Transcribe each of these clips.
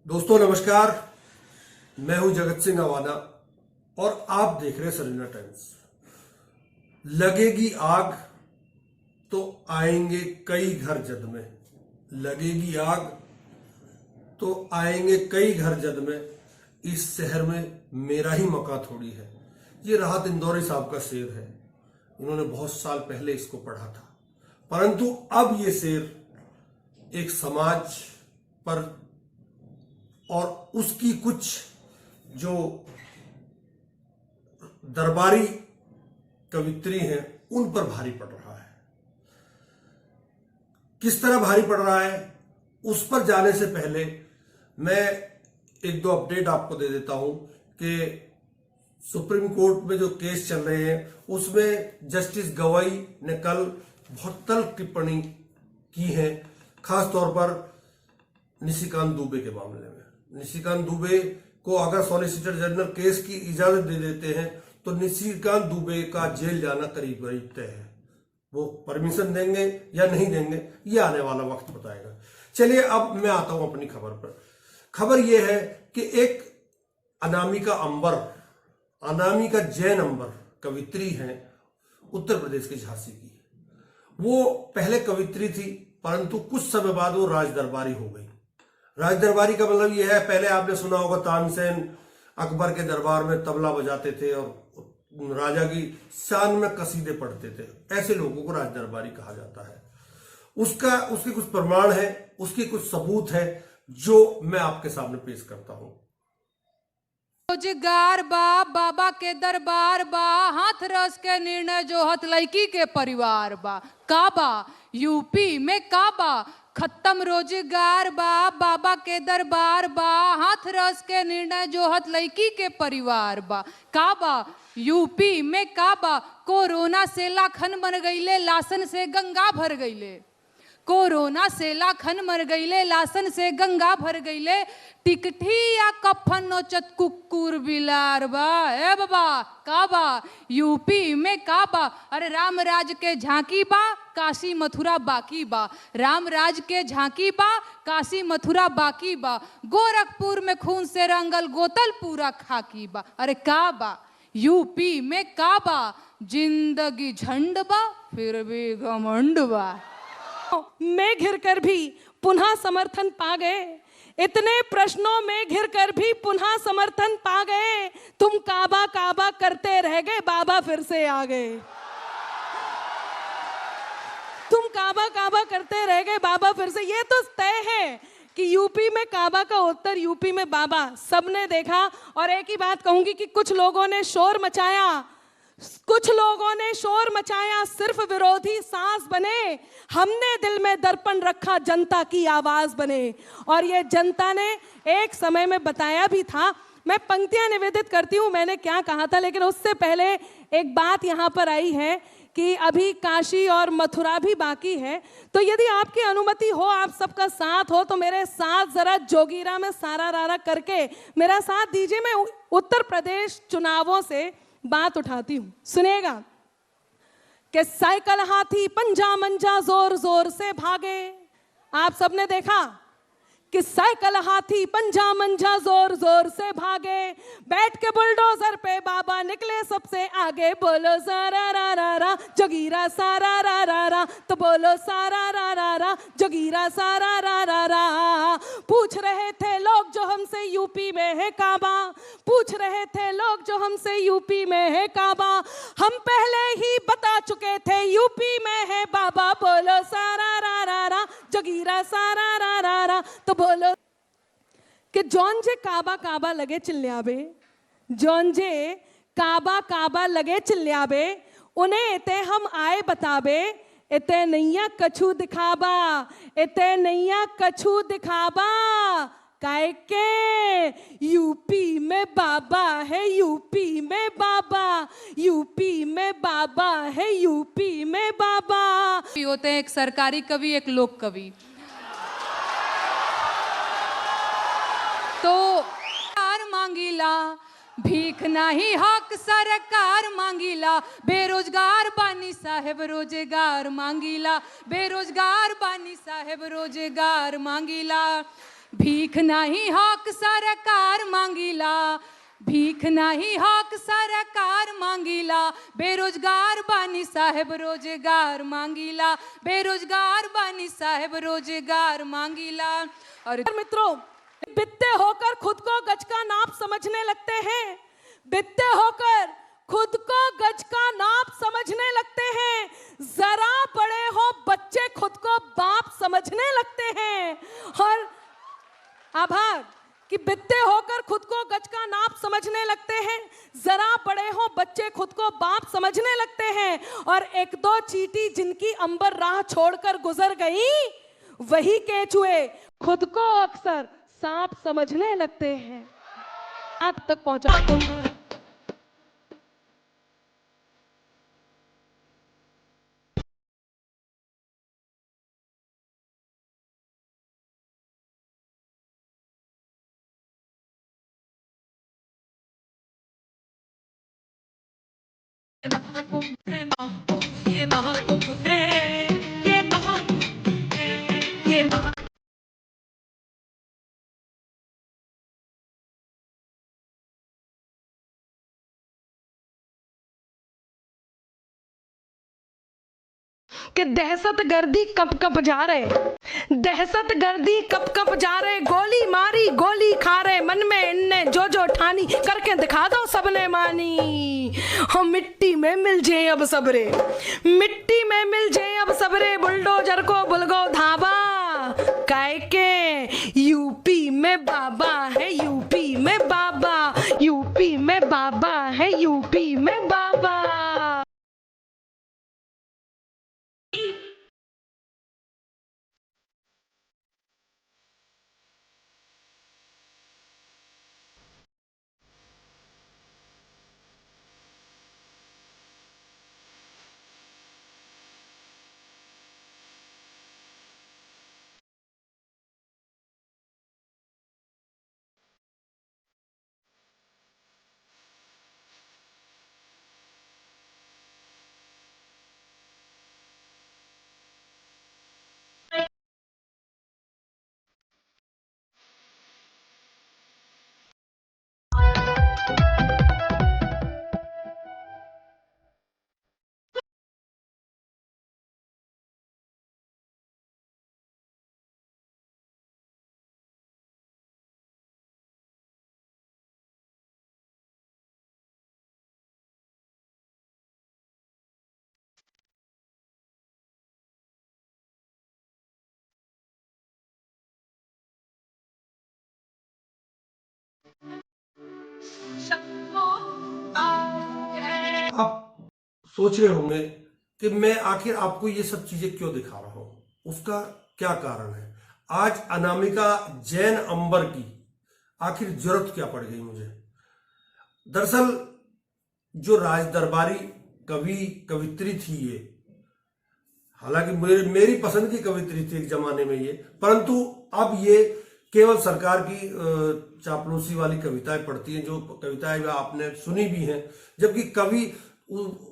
दोस्तों नमस्कार, मैं हूं जगत सिंह अवाना और आप देख रहे हैं सरीना टाइम्स। लगेगी आग तो आएंगे कई घर जद में, लगेगी आग तो आएंगे कई घर जद में, इस शहर में मेरा ही मकान थोड़ी है। ये राहत इंदौरी साहब का शेर है। इन्होंने बहुत साल पहले इसको पढ़ा था, परंतु अब ये शेर एक समाज पर और उसकी कुछ जो दरबारी कवित्री हैं उन पर भारी पड़ रहा है। किस तरह भारी पड़ रहा है उस पर जाने से पहले मैं एक दो अपडेट आपको दे देता हूं कि सुप्रीम कोर्ट में जो केस चल रहे हैं उसमें जस्टिस गवाई ने कल बहुत तल्ख टिप्पणी की है, खास तौर पर निशिकांत दुबे के मामले में। निशिकांत दुबे को अगर सॉलिसिटर जनरल केस की इजाजत दे देते हैं तो निशिकांत दुबे का जेल जाना करीब करीब तय है। वो परमिशन देंगे या नहीं देंगे ये आने वाला वक्त बताएगा। चलिए अब मैं आता हूं अपनी खबर पर। खबर यह है कि एक अनामिका जैन अंबर कवित्री हैं, उत्तर प्रदेश के झांसी की। वो पहले कवित्री थी, परंतु कुछ समय बाद वो राजदरबारी हो गई। राजदरबारी का मतलब यह है, पहले आपने सुना होगा तानसेन अकबर के दरबार में तबला बजाते थे और राजा की शान में कसीदे पढ़ते थे। ऐसे लोगों को राजदरबारी कहा जाता है। उसके कुछ प्रमाण है, उसके कुछ सबूत है जो मैं आपके सामने पेश करता हूं। रोजगार बा, बाबा के दरबार बा, हाथ रस के निर्णय जो हथ लड़की के परिवार बा। काबा यूपी में काबा खत्म रोजगार बा, बाबा के दरबार बा, हाथ रस के निर्णय जो हथ लड़की के परिवार बा। काबा यूपी में काबा कोरोना से लाखन मर गईले, लासन से गंगा भर गईले। कोरोना से लाखन मर गईले, लासन से गंगा भर गईले। टिकठी या कफन नोचत कुकुर बिलार बा। ए बाबा काबा यूपी में काबा। अरे राम राज के झांकी बा, काशी मथुरा बाकी बा। राम राज के झांकी बा, काशी मथुरा बाकी बा। गोरखपुर में खून से रंगल गोतल पूरा खाकी बा। अरे काबा यूपी में काबा, जिंदगी झंड बा फिर भी घमंड बा। में घिरकर भी पुनः समर्थन पा गए, इतने प्रश्नों में घिरकर भी पुनः समर्थन पा गए। तुम काबा काबा करते रह गए, बाबा फिर से आ गए। तुम काबा काबा करते रह गए, बाबा फिर से। ये तो तय है कि यूपी में काबा का उत्तर यूपी में बाबा, सबने देखा। और एक ही बात कहूंगी कि कुछ लोगों ने शोर मचाया, सिर्फ विरोधी सांस बने। हमने दिल में दर्पण रखा, जनता की आवाज बने। और ये जनता ने एक समय में बताया भी था। मैं पंक्तियां निवेदित करती हूं, मैंने क्या कहा था, लेकिन उससे पहले एक बात यहां पर आई है कि अभी काशी और मथुरा भी बाकी है। तो यदि आपकी अनुमति हो, आप सबका साथ हो, तो मेरे साथ जरा जोगीरा में सारा रारा करके मेरा साथ दीजिए। मैं उत्तर प्रदेश चुनावों से बात उठाती हूं, सुनिएगा। कि साइकिल हाथी पंजा मंजा जोर जोर से भागे। आप सबने देखा कि साइकिल हाथी पंजा मंजा जोर जोर से भागे। बैठ के बुलडोजर पे बाबा निकले सबसे आगे। बोलो सारा रा रा रा जोगीरा सारा रा रा रा, तो बोलो सारा रा रा रा जोगीरा सारा रा रा रा। पूछ रहे थे लोग जो हमसे यूपी में है काबा, पूछ रहे थे लोग जो हमसे यूपी में है काबा। हम पहले ही बता चुके थे यूपी में है बाबा। बोलो सारा रा रा रा जोगीरा सारा रा रा रा, तो बोलो कि जौन जे काबा काबा लगे चिल्ल्याबे, जौन जे काबा काबा लगे चिल्ल्याबे, उन्हें इते हम आए बताबे। इते नैया कछु दिखाबा, इते नैया कछु दिखाबा। काहे के यूपी में बाबा है, यूपी में बाबा, यूपी में बाबा है, यूपी में बाबा। होते हैं एक सरकारी कवि, एक लोक कवि। तो मांगीला भीख नहीं हक सरकार मांगीला। बेरोजगार बानी साहेब रोजगार मांगीला, बेरोजगार बानी साहेब रोजगार मांगीला। भीख नहीं हक सरकार मांगीला, भीख नहीं हक सरकार मांगीला, बेरोजगार बानी साहेब रोजगार मांगीला, बेरोजगार बानी साहेब रोजगार मांगीला। और मित्रों, बित्ते होकर खुद को गज का नाप समझने लगते हैं, बित्ते होकर खुद को गज का नाप समझने लगते हैं, जरा बड़े हो बच्चे खुद को बाप समझने लगते हैं। और आभार कि बित्ते होकर खुद को गज का नाप समझने लगते हैं, जरा बड़े हो बच्चे खुद को बाप समझने लगते हैं। और एक दो चींटी जिनकी अंबर राह छोड़कर गुजर गई, वही केचुए खुद को अक्सर सांप समझने लगते हैं। आप तक पहुंचा कि दहशत गर्दी कप कप जा रहे, दहशत गर्दी कप कप जा रहे, गोली मारी गोली खा रहे, मन में इनने जो जो ठानी, करके दिखा दो सबने मानी। हम मिट्टी में मिल जाए अब सबरे, मिट्टी में मिल जाए अब सबरे, बुलडोजर को बुलगो धाबा, काय के यूपी में बाबा है, यूपी में बाबा, यूपी में बाबा है, यूपी में बाबा। आप सोच रहे होंगे कि मैं आखिर आपको ये सब चीजें क्यों दिखा रहा हूं, उसका क्या कारण है। आज अनामिका जैन अंबर की आखिर जरूरत क्या पड़ गई मुझे। दरअसल जो राज दरबारी कवि कवित्री थी ये, हालांकि मेरी पसंद की कवित्री थी एक जमाने में ये, परंतु अब ये केवल सरकार की चापलूसी वाली कविताएं पढ़ती हैं, जो कविताएं आपने सुनी भी हैं। जबकि कवि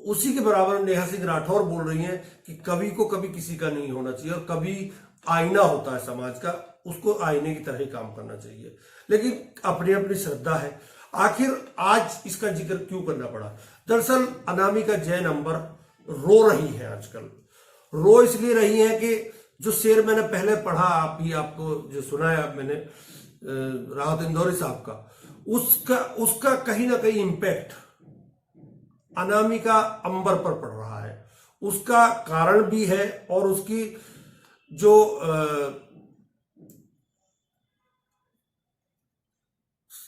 उसी के बराबर नेहा सिंह राठौर बोल रही हैं कि कवि को कभी किसी का नहीं होना चाहिए, और कवि आईना होता है समाज का, उसको आईने की तरह ही काम करना चाहिए। लेकिन अपनी अपनी श्रद्धा है। आखिर आज इसका जिक्र क्यों करना पड़ा। दरअसल अनामिका जैन अंबर रो रही है आजकल। रो इसलिए रही है कि जो शेर मैंने पहले पढ़ा, आपको जो सुनाया मैंने राहत इंदौरी साहब का, उसका कहीं ना कहीं इंपैक्ट अनामिका अंबर पर पड़ रहा है। उसका कारण भी है, और उसकी जो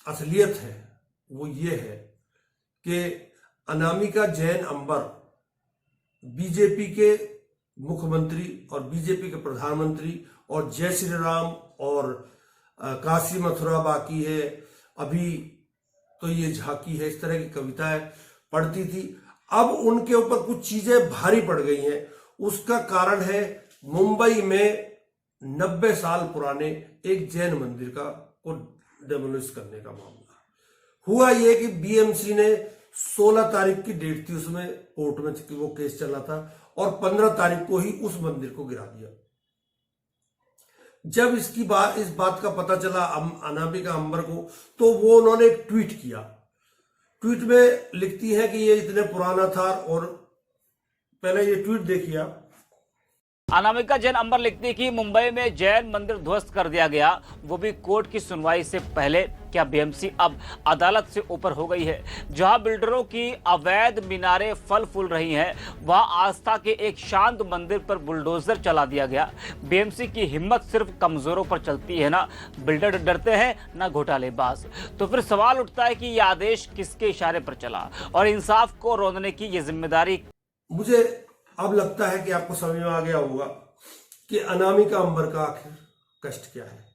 असलियत है वो ये है कि अनामिका जैन अंबर बीजेपी के मुख्यमंत्री और बीजेपी के प्रधानमंत्री, और जय श्री राम और काशी मथुरा बाकी है, अभी तो ये झांकी है, इस तरह की कविताएं पढ़ती थी। अब उनके ऊपर कुछ चीजें भारी पड़ गई हैं। उसका कारण है मुंबई में 90 साल पुराने एक जैन मंदिर को डेमोलिश करने का मामला। हुआ ये कि बीएमसी ने 16 तारीख की डेट थी, उसमें कोर्ट में वो केस चला था, और 15 तारीख को ही उस मंदिर को गिरा दिया। जब इस बात का पता चला अनामिका अंबर को, तो वो उन्होंने एक ट्वीट किया। ट्वीट में लिखती है कि ये इतने पुराना था, और पहले ये ट्वीट देखिए आप। अनामिका जैन अंबर लिखती कि मुंबई में जैन मंदिर ध्वस्त कर दिया गया, वो भी कोर्ट की सुनवाई से पहले। क्या बीएमसी अब अदालत से ऊपर हो गई है? जहां बिल्डरों की अवैध मीनारें फल फूल रही हैं, वहां आस्था के एक शांत मंदिर पर बुलडोजर चला दिया गया। बीएमसी की हिम्मत सिर्फ कमजोरों पर चलती है ना, बिल्डर डरते हैं ना घोटालेबाज। तो फिर सवाल उठता है कि यह आदेश किसके इशारे पर चला, और इंसाफ को रोंदने की ये जिम्मेदारी। मुझे अब लगता है कि आपको समझ में आ गया होगा कि अनामिका अंबर का आखिर कष्ट क्या है।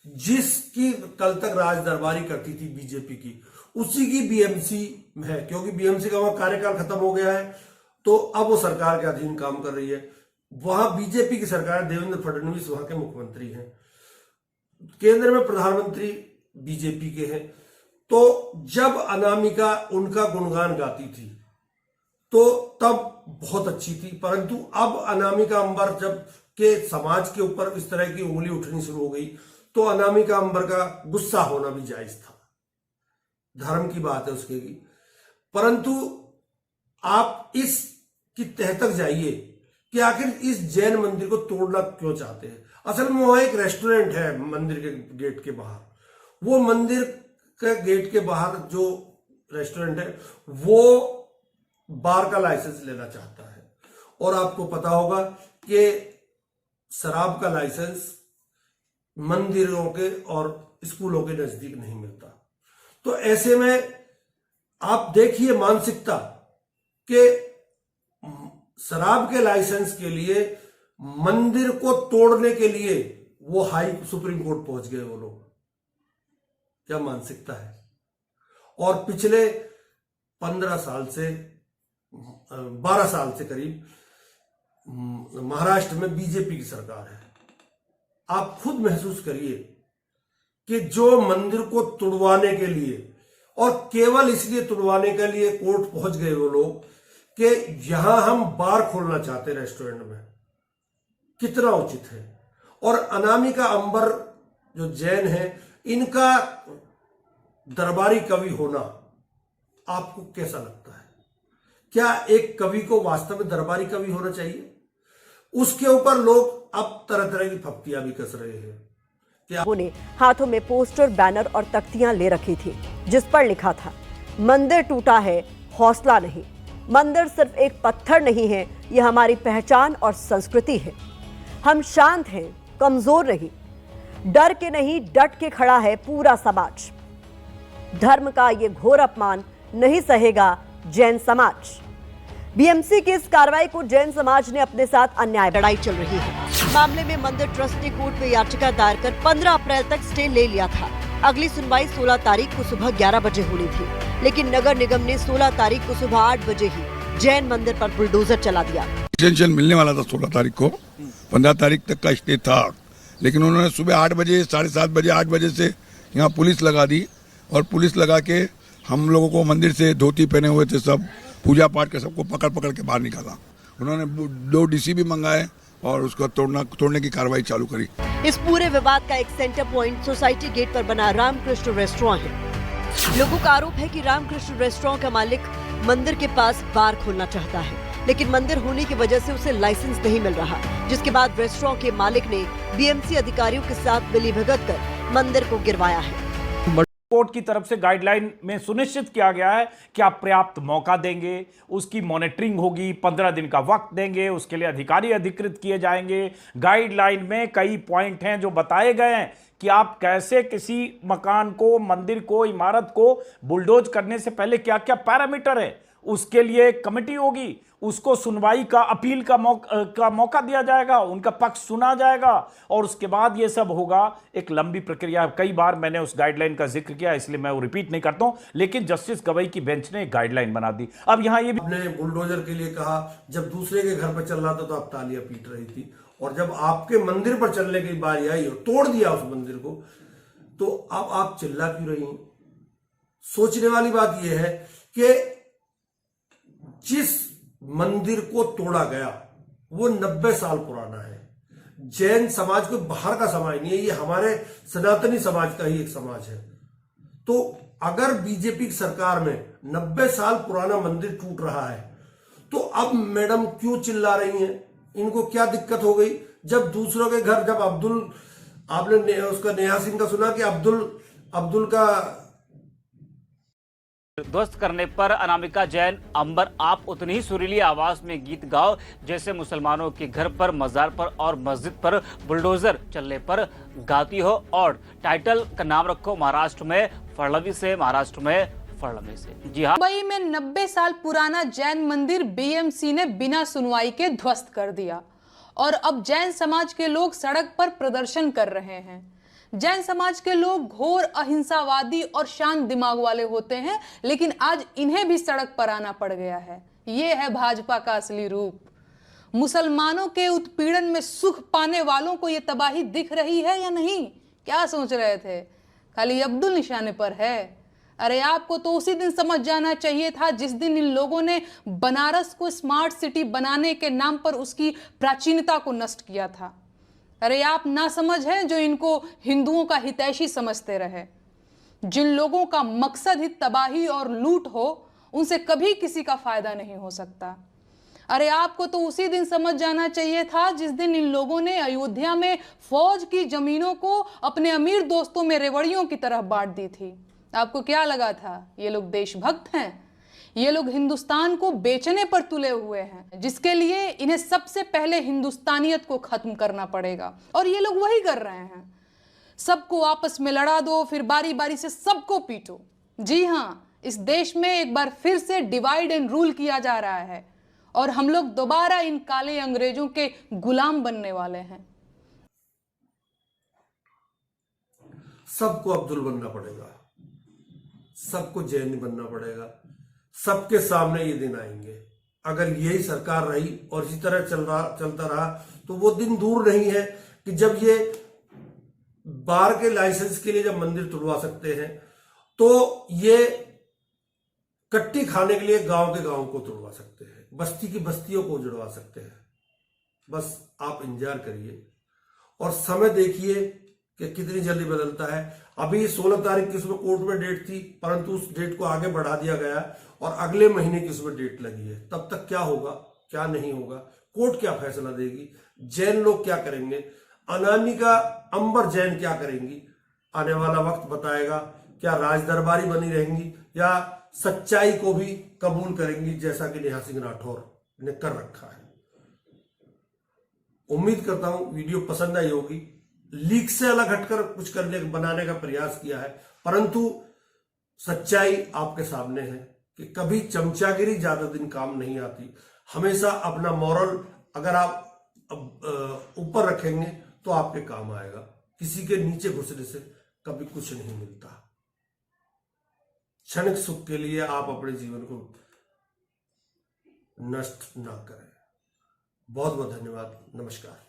जिसकी कल तक राज दरबारी करती थी बीजेपी की, उसी की बीएमसी है, क्योंकि बीएमसी का वहां कार्यकाल खत्म हो गया है, तो अब वो सरकार के अधीन काम कर रही है। वहां बीजेपी की सरकार, देवेंद्र फडणवीस वहां के मुख्यमंत्री हैं, केंद्र में प्रधानमंत्री बीजेपी के हैं। तो जब अनामिका उनका गुणगान गाती थी तो तब बहुत अच्छी थी, परंतु अब अनामिका अंबर जब के समाज के ऊपर इस तरह की उंगली उठनी शुरू हो गई, तो अनामिका अंबर का गुस्सा होना भी जायज था। धर्म की बात है उसके की, परंतु आप इसकी तह तक जाइए कि आखिर इस जैन मंदिर को तोड़ना क्यों चाहते हैं। असल में वहां एक रेस्टोरेंट है मंदिर के गेट के बाहर। वो मंदिर के गेट के बाहर जो रेस्टोरेंट है, वो बार का लाइसेंस लेना चाहता है, और आपको पता होगा कि शराब का लाइसेंस मंदिरों के और स्कूलों के नजदीक नहीं मिलता। तो ऐसे में आप देखिए मानसिकता कि शराब के लाइसेंस के लिए, मंदिर को तोड़ने के लिए वो सुप्रीम कोर्ट पहुंच गए वो लोग। क्या मानसिकता है। और पिछले 12 साल से करीब महाराष्ट्र में बीजेपी की सरकार है। आप खुद महसूस करिए कि जो मंदिर को तुड़वाने के लिए, और केवल इसलिए तुड़वाने के लिए कोर्ट पहुंच गए वो लोग कि यहां हम बार खोलना चाहते रेस्टोरेंट में, कितना उचित है। और अनामिका अंबर जो जैन है, इनका दरबारी कवि होना आपको कैसा लगता है? क्या एक कवि को वास्तव में दरबारी कवि होना चाहिए? उसके ऊपर लोग अब तरह तरह की फप्तियां भी कस रहे हैं। ने हाथों में पोस्टर, बैनर और तख्तियां ले रखी थी, जिस पर लिखा था, मंदिर टूटा है, हौसला नहीं। मंदिर सिर्फ एक पत्थर नहीं है, यह हमारी पहचान और संस्कृति है। हम शांत हैं, कमजोर नहीं। डर के नहीं, डट के खड़ा है पूरा समाज। धर्म का ये घोर अपमान नहीं सहेगा जैन समाज। बीएमसी की इस कार्रवाई को जैन समाज ने अपने साथ अन्याय। लड़ाई चल रही है। मामले में मंदिर ट्रस्ट ने कोर्ट में याचिका दायर कर 15 अप्रैल तक स्टे ले लिया था। अगली सुनवाई 16 तारीख को सुबह 11 बजे होनी थी, लेकिन नगर निगम ने 16 तारीख को सुबह 8 बजे ही जैन मंदिर पर बुलडोजर चला दिया। एक्सटेंशन मिलने वाला था 16 तारीख को, 15 तारीख तक का स्टे था, लेकिन उन्होंने सुबह 8 बजे, 7:30 बजे, 8 बजे से यहाँ पुलिस लगा दी, और पुलिस लगा के हम लोगों को मंदिर से धोती पहने हुए थे सब, पूजा पाठ के सबको पकड़ के बाहर निकाला। उन्होंने 2 डीसी भी मंगाए और उसको तोड़ने की कार्रवाई चालू करी। इस पूरे विवाद का एक सेंटर पॉइंट सोसाइटी गेट पर बना रामकृष्ण रेस्टोरेंट है। लोगों का आरोप है कि रामकृष्ण रेस्टोरेंट का मालिक मंदिर के पास बार खोलना चाहता है, लेकिन मंदिर होने की वजह से उसे लाइसेंस नहीं मिल रहा, जिसके बाद रेस्टोरेंट के मालिक ने बीएमसी अधिकारियों के साथ मिलीभगत कर मंदिर को गिरवाया है। कोर्ट की तरफ से गाइडलाइन में सुनिश्चित किया गया है कि आप पर्याप्त मौका देंगे, उसकी मॉनिटरिंग होगी, 15 दिन का वक्त देंगे, उसके लिए अधिकारी अधिकृत किए जाएंगे। गाइडलाइन में कई पॉइंट हैं जो बताए गए हैं कि आप कैसे किसी मकान को, मंदिर को, इमारत को बुलडोज करने से पहले क्या क्या पैरामीटर है, उसके लिए कमेटी होगी, उसको सुनवाई का, अपील का मौका दिया जाएगा, उनका पक्ष सुना जाएगा, और उसके बाद ये सब होगा। एक लंबी प्रक्रिया। कई बार मैंने उस गाइडलाइन का जिक्र किया, इसलिए मैं वो रिपीट नहीं करता हूं, लेकिन जस्टिस गवई की बेंच ने एक गाइडलाइन बना दी। अब यहां ये आपने बुलडोजर के लिए कहा, जब दूसरे के घर पर चल रहा था तो आप तालियां पीट रही थी, और जब आपके मंदिर पर चलने की बारी आई और तोड़ दिया उस मंदिर को, तो अब आप चिल्ला क्यों रही हैं? सोचने वाली बात यह है कि जिस मंदिर को तोड़ा गया वो 90 साल पुराना है। जैन समाज कोई बाहर का समाज नहीं है, ये हमारे सनातनी समाज का ही एक समाज है। तो अगर बीजेपी की सरकार में 90 साल पुराना मंदिर टूट रहा है, तो अब मैडम क्यों चिल्ला रही हैं? इनको क्या दिक्कत हो गई? जब दूसरों के घर, जब आपने उसका नेहा सिंह का सुना कि अब्दुल का ध्वस्त करने पर अनामिका जैन, अंबर आप उतनी ही सुरीली आवाज में गीत गाओ जैसे मुसलमानों के घर पर, मजार पर और मस्जिद पर बुलडोजर चलने पर गाती हो, और टाइटल का नाम रखो महाराष्ट्र में फडणवीस से, महाराष्ट्र में फडणवीस से। जी हाँ, मुंबई में 90 साल पुराना जैन मंदिर बीएमसी ने बिना सुनवाई के ध्वस्त कर दिया और अब जैन समाज के लोग सड़क पर प्रदर्शन कर रहे हैं। जैन समाज के लोग घोर अहिंसावादी और शांत दिमाग वाले होते हैं, लेकिन आज इन्हें भी सड़क पर आना पड़ गया है। ये है भाजपा का असली रूप। मुसलमानों के उत्पीड़न में सुख पाने वालों को यह तबाही दिख रही है या नहीं? क्या सोच रहे थे खाली अब्दुल निशाने पर है? अरे आपको तो उसी दिन समझ जाना चाहिए था जिस दिन इन लोगों ने बनारस को स्मार्ट सिटी बनाने के नाम पर उसकी प्राचीनता को नष्ट किया था। अरे आप ना समझ हैं जो इनको हिंदुओं का हितैषी समझते रहे। जिन लोगों का मकसद ही तबाही और लूट हो, उनसे कभी किसी का फायदा नहीं हो सकता। अरे आपको तो उसी दिन समझ जाना चाहिए था जिस दिन इन लोगों ने अयोध्या में फौज की जमीनों को अपने अमीर दोस्तों में रेवड़ियों की तरह बांट दी थी। आपको क्या लगा था ये लोग देशभक्त हैं? ये लोग हिंदुस्तान को बेचने पर तुले हुए हैं, जिसके लिए इन्हें सबसे पहले हिंदुस्तानियत को खत्म करना पड़ेगा, और ये लोग वही कर रहे हैं। सबको आपस में लड़ा दो, फिर बारी बारी से सबको पीटो। जी हाँ, इस देश में एक बार फिर से डिवाइड एंड रूल किया जा रहा है और हम लोग दोबारा इन काले अंग्रेजों के गुलाम बनने वाले हैं। सबको अब्दुल बनना पड़ेगा, सबको जैन बनना पड़ेगा, सबके सामने ये दिन आएंगे। अगर यही सरकार रही और इसी तरह चलता रहा तो वो दिन दूर नहीं है कि जब ये बार के लाइसेंस के लिए जब मंदिर तुड़वा सकते हैं, तो ये कट्टी खाने के लिए गांव के गांव को तुड़वा सकते हैं, बस्ती की बस्तियों को उजड़वा सकते हैं। बस आप इंतजार करिए और समय देखिए कि कितनी जल्दी बदलता है। अभी 16 तारीख की उसमें कोर्ट में डेट थी, परंतु उस डेट को आगे बढ़ा दिया गया और अगले महीने की उसमें डेट लगी है। तब तक क्या होगा, क्या नहीं होगा, कोर्ट क्या फैसला देगी, जैन लोग क्या करेंगे, अनामिका अंबर जैन क्या करेंगी, आने वाला वक्त बताएगा। क्या राजदरबारी बनी रहेंगी या सच्चाई को भी कबूल करेंगी, जैसा कि नेहा सिंह राठौर ने कर रखा है। उम्मीद करता हूं वीडियो पसंद आई होगी। लीक से अलग हटकर कुछ बनाने का प्रयास किया है, परंतु सच्चाई आपके सामने है कि कभी चमचागिरी ज्यादा दिन काम नहीं आती। हमेशा अपना मॉरल अगर आप ऊपर रखेंगे तो आपके काम आएगा। किसी के नीचे घुसने से कभी कुछ नहीं मिलता। क्षणिक सुख के लिए आप अपने जीवन को नष्ट ना करें। बहुत बहुत धन्यवाद। नमस्कार।